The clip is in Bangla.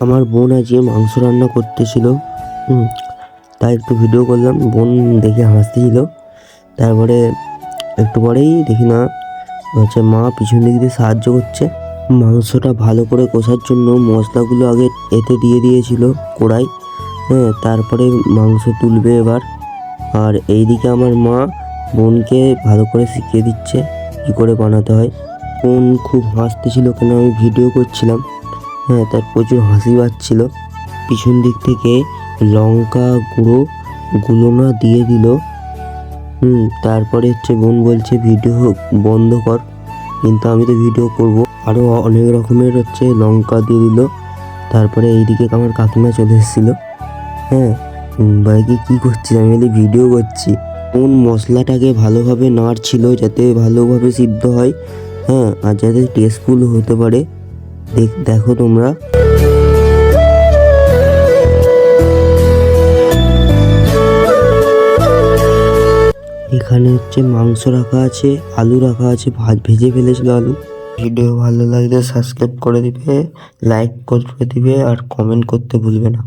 আমার বোন আজকে মাংস রান্না করতেছিল। তাই একটু ভিডিও করলাম। বোন দেখে হাসতেছিল। তারপরে একটু পরেই দেখি না মা পিছন দিক দিয়ে সাহায্য করছে। মাংসটা ভালো করে কষার জন্য মশলাগুলো আগে এতে দিয়ে দিয়েছিল কড়াই। তারপরে মাংস তুলবে এবার। আর এইদিকে আমার মা বোনকে ভালো করে শিখিয়ে দিচ্ছে কী করে বানাতে হয়। বোন খুব হাসতেছিল কেন আমি ভিডিও করছিলাম। তার প্রচুর হাসি পাচ্ছিল। পিছন দিক থেকে লঙ্কা গুঁড়ো না দিয়ে দিল। তারপরে বোন বলছে ভিডিও বন্ধ কর, কিন্তু আমি তো ভিডিও করব। আরও অনেক রকমের লঙ্কা দিয়ে দিল। তারপরে এইদিকে আমার কাকিমা চলে এসেছিলো। বাইকে কী করছিস? আমি বলি ভিডিও করছি। কোন মশলাটাকে ভালোভাবে নাড়ছিল যাতে ভালোভাবে সিদ্ধ হয়, আর যাতে টেস্টফুল হতে পারে। দেখো তোমরা। এখানে মাংস রাখা আছে, আলু রাখা আছে, ভেজে ফেলেছিল আলু। ভিডিও ভালো লাগলে সাবস্ক্রাইব করে দিবে, লাইক করে দিবে আর কমেন্ট করতে ভুলবে না।